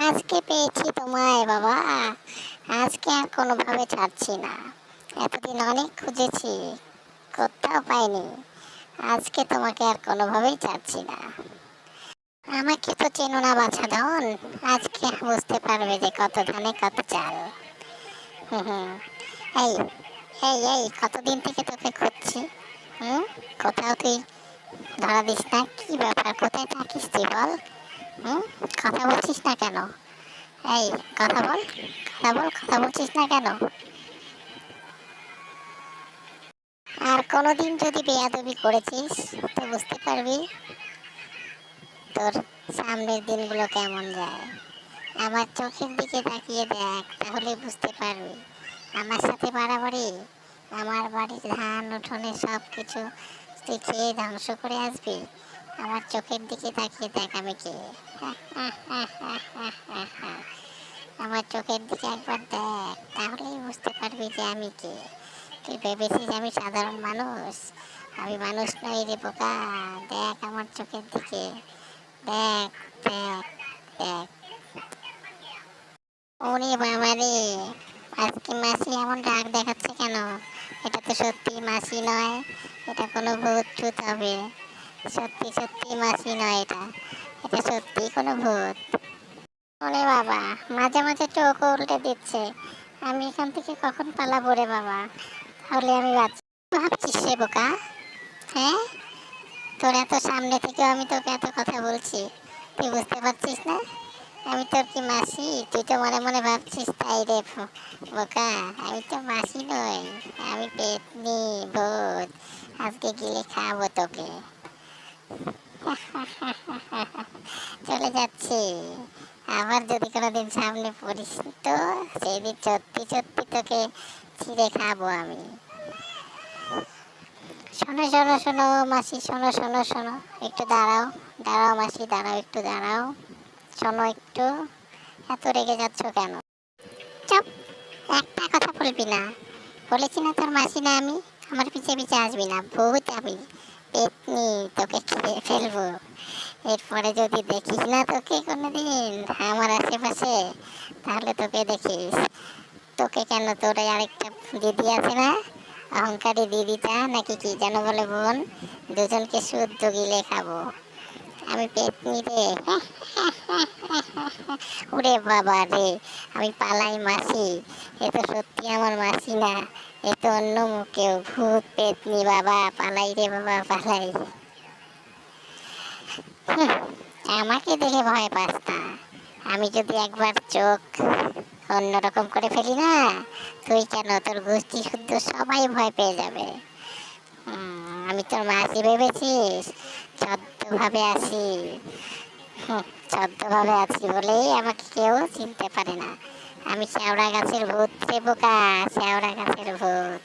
আজকে পেয়েছি তোমায় বাবা। আজকে আর কোনোভাবে ছাড়ছি না। এতদিন অনেক খুঁজেছি, কোথাও পাইনি। আজকে তোমাকে আর কোনোভাবেই ছাড়ছি না। আমাকে তো চেনো না বাছাধন। আজকে বুঝতে পারবে যে কত ধানে কত চাল। হুম হুম। এই এই এই কতদিন থেকে তোকে খুঁজছি। হুম। কোথাও তুই ধরা দিস না, কি ব্যাপার? কোথায় থাকিস তুই বল? হুম। কথা বলছিস না কেন? এই কথা বল, কথা বল, কথা বলছিস না কেন? আর কোনোদিন যদি বেয়াদবি করেছিস তো বুঝতে পারবি তোর সামনের দিনগুলো কেমন যায়। আমার চোখের দিকে তাকিয়ে দেখ, তাহলে বুঝতে পারবি। আমার সাথে বাড়াবাড়ি, আমার বাড়ির ধান উঠোনে সব কিছু তুই খেয়ে ধ্বংস করে আসবি। আমার চোখের দিকে তাকিয়ে দেখ আমি কে। আমার চোখের দিকে একবার দেখ, তাহলেই বুঝতে পারবি যে আমি কে। তুই ভেবেছিস আমি সাধারণ মানুষ? আমি মানুষ নই রে বোকা। দেখ আমার চোখের দিকে, দেখ, দেখ, দেখ। ওরে বাবা রে, আজকে মাসি এমন রাগ দেখাচ্ছে কেন? এটা তো সত্যি মাসি নয়, এটা কোনো ভূত টুত হবে। সত্যি সত্যি মাসি নয় এটা, এটা সত্যি কোনো ভূত। ওরে বাবা, মাঝে মাঝে চোখও উল্টে দিচ্ছে। আমি এখান থেকে কখন পালাবো রে বাবা? তাহলে আমি ভাবছিস রে বোকা? হ্যাঁ, তোর এত সামনে থেকে আমি তোকে এত কথা বলছি, তুই বুঝতে পারছিস না? আমি তোর কি মাসি? তুই তো মনে মনে ভাবছিস তাই রে বোকা। আমি তো মাসি নই, আমি পেতনি, ভূত। আজকে গিলে খাবো তোকে। চলে যাচ্ছি। আবার যদি কোনোদিন সামনে পড়িস তো সেদিন সত্যি সত্যি তোকে ছিঁড়ে খাবো আমি। শোনো শোনো শোনো মাসি, শোনো শোনো শোনো, একটু দাঁড়াও। দাঁড়াও মাসি, দাঁড়াও, একটু দাঁড়াও। শোনো একটু। এত রেগে যাচ্ছ কেন? চুপ, একটা কথা বলবি না। বলেছি না তোর মাসি না আমি। আমার পিছে পিছে আসবি না, ভূত আমি, পেতনি, তোকে খেয়ে ফেলবো। এরপরে যদি দেখিস না তোকে কোনোদিন আমার আশেপাশে, তাহলে তোকে দেখিস। তোকে কেন, তোর আরেকটা দিদি আছে না, অহংকারী দিদিটা নাকি কি যেন বলে বোন, দুজনকে শুদ্ধ গিলে খাবো। আমি পেতনি রে। ওরে বাবা রে, আমি পালাই মাসি। এ তো সত্যি আমার মাসি না, এ তো অন্য কেউ, ভূত পেতনি। বাবা পালাই রে বাবা, পালাই। আমাকে দেখে ভয় পাস না। আমি যদি একবার চোখ অন্যরকম করে ফেলি না, তুই কেন, তোর গোষ্ঠী শুদ্ধ সবাই ভয় পেয়ে যাবে। আমি তোর মাসি ভেবেছিস? ছদ্মভাবে আছি। ছদ্মভাবে আছি বলেই আমাকে কেউ চিনতে পারে না। আমি শেওড়া গাছের ভূত রে বোকা, শেওড়া গাছের ভূত।